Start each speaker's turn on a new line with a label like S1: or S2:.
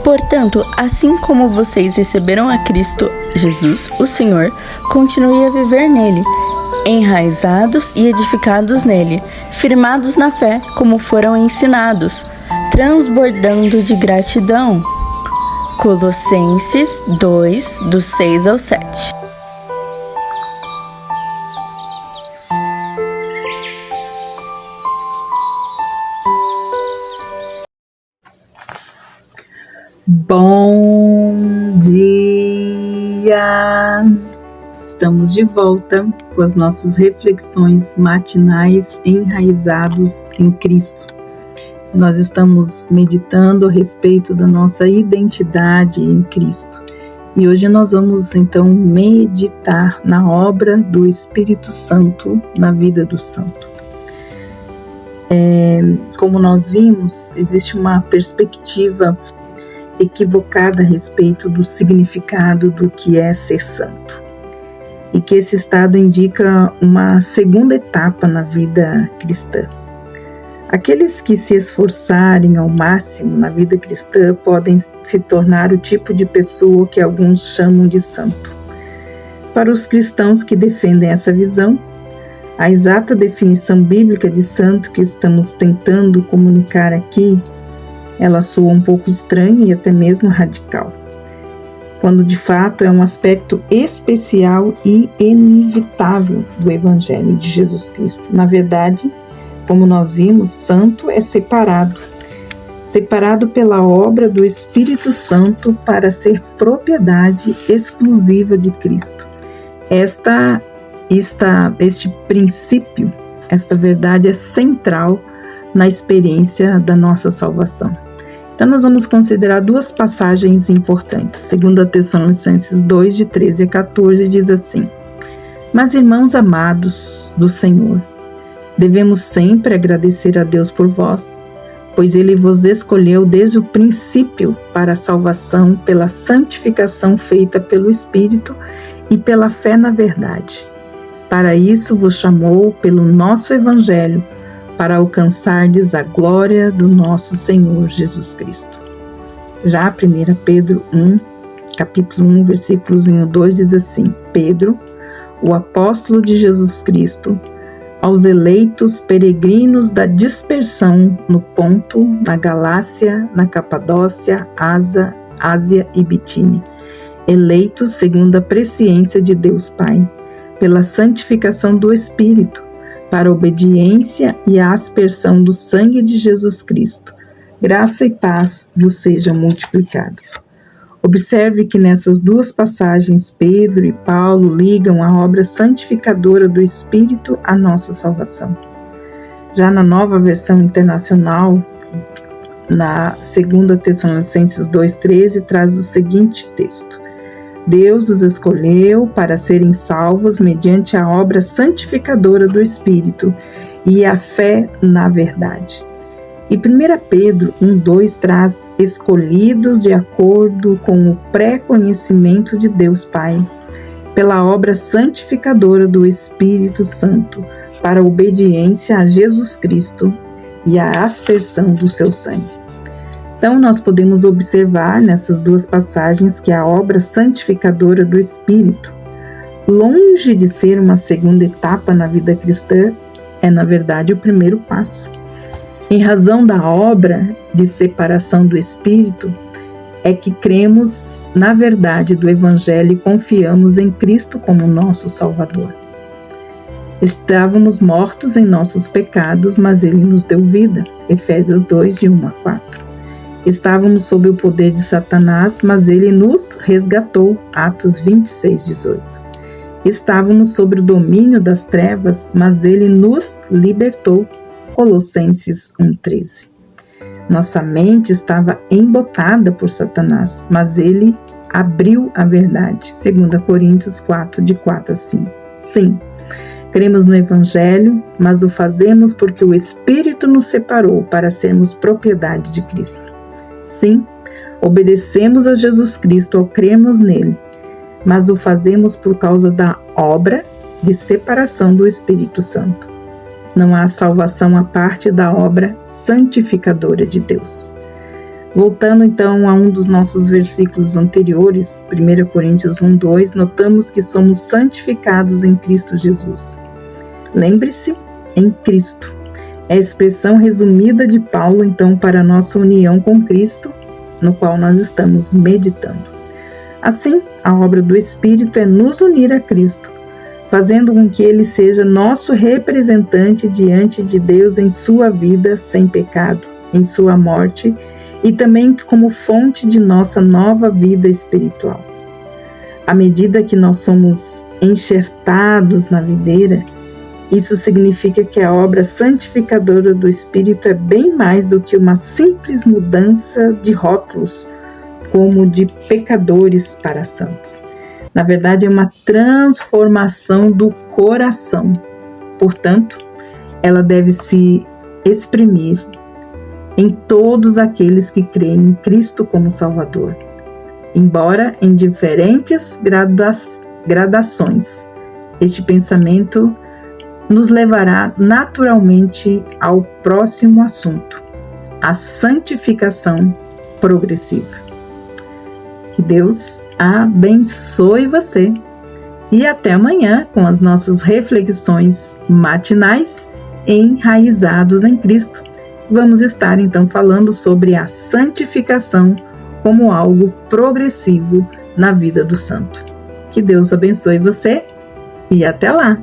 S1: Portanto, assim como vocês receberam a Cristo Jesus, o Senhor, continue a viver nele, enraizados e edificados nele, firmados na fé, como foram ensinados, transbordando de gratidão. Colossenses 2, do 6 ao 7.
S2: Bom dia! Estamos de volta com as nossas reflexões matinais enraizados em Cristo. Nós estamos meditando a respeito da nossa identidade em Cristo. E hoje nós vamos então meditar na obra do Espírito Santo na vida do santo. Como nós vimos, existe uma perspectiva equivocada a respeito do significado do que é ser santo. E que esse estado indica uma segunda etapa na vida cristã. Aqueles que se esforçarem ao máximo na vida cristã podem se tornar o tipo de pessoa que alguns chamam de santo. Para os cristãos que defendem essa visão, a exata definição bíblica de santo que estamos tentando comunicar aqui, ela soa um pouco estranha e até mesmo radical, quando de fato é um aspecto especial e inevitável do Evangelho de Jesus Cristo. Na verdade, como nós vimos, santo é separado pela obra do Espírito Santo para ser propriedade exclusiva de Cristo. Este princípio, esta verdade é central na experiência da nossa salvação. Então nós vamos considerar duas passagens importantes. 2 Tessalonicenses 2, de 13 a 14, diz assim: Mas irmãos amados do Senhor, devemos sempre agradecer a Deus por vós, pois Ele vos escolheu desde o princípio para a salvação pela santificação feita pelo Espírito e pela fé na verdade. Para isso vos chamou pelo nosso Evangelho, para alcançardes a glória do nosso Senhor Jesus Cristo. Já 1 Pedro 1, capítulo 1, versículos 1 e 2 diz assim: Pedro, o apóstolo de Jesus Cristo, aos eleitos peregrinos da dispersão no Ponto, na Galácia, na Capadócia, Ásia e Bitínia, eleitos segundo a presciência de Deus Pai, pela santificação do Espírito, para a obediência e a aspersão do sangue de Jesus Cristo. Graça e paz vos sejam multiplicados. Observe que nessas duas passagens, Pedro e Paulo ligam a obra santificadora do Espírito à nossa salvação. Já na Nova Versão Internacional, na 2 Tessalonicenses 2,13, traz o seguinte texto: Deus os escolheu para serem salvos mediante a obra santificadora do Espírito e a fé na verdade. E 1 Pedro 1,2 traz escolhidos de acordo com o pré-conhecimento de Deus Pai, pela obra santificadora do Espírito Santo, para a obediência a Jesus Cristo e a aspersão do seu sangue. Então, nós podemos observar nessas duas passagens que a obra santificadora do Espírito, longe de ser uma segunda etapa na vida cristã, é, na verdade, o primeiro passo. Em razão da obra de separação do Espírito, é que cremos na verdade do Evangelho e confiamos em Cristo como nosso Salvador. Estávamos mortos em nossos pecados, mas Ele nos deu vida. Efésios 2, de 1 a 4. Estávamos sob o poder de Satanás, mas Ele nos resgatou. Atos 26, 18. Estávamos sob o domínio das trevas, mas Ele nos libertou. Colossenses 1,13. Nossa mente estava embotada por Satanás, mas Ele abriu a verdade. 2 Coríntios 4, de 4 a 5. Sim, cremos no Evangelho, mas o fazemos porque o Espírito nos separou para sermos propriedade de Cristo. Sim, obedecemos a Jesus Cristo ao crermos nele, mas o fazemos por causa da obra de separação do Espírito Santo. Não há salvação à parte da obra santificadora de Deus. Voltando então a um dos nossos versículos anteriores, 1 Coríntios 1:2, notamos que somos santificados em Cristo Jesus. Lembre-se, em Cristo. É a expressão resumida de Paulo, então, para a nossa união com Cristo, no qual nós estamos meditando. Assim, a obra do Espírito é nos unir a Cristo, fazendo com que Ele seja nosso representante diante de Deus em sua vida sem pecado, em sua morte e também como fonte de nossa nova vida espiritual. À medida que nós somos enxertados na videira, isso significa que a obra santificadora do Espírito é bem mais do que uma simples mudança de rótulos, como de pecadores para santos. Na verdade, é uma transformação do coração. Portanto, ela deve se exprimir em todos aqueles que creem em Cristo como Salvador, embora em diferentes gradações. Este pensamento nos levará naturalmente ao próximo assunto, a santificação progressiva. Que Deus abençoe você e até amanhã com as nossas reflexões matinais enraizados em Cristo. Vamos estar então falando sobre a santificação como algo progressivo na vida do santo. Que Deus abençoe você e até lá!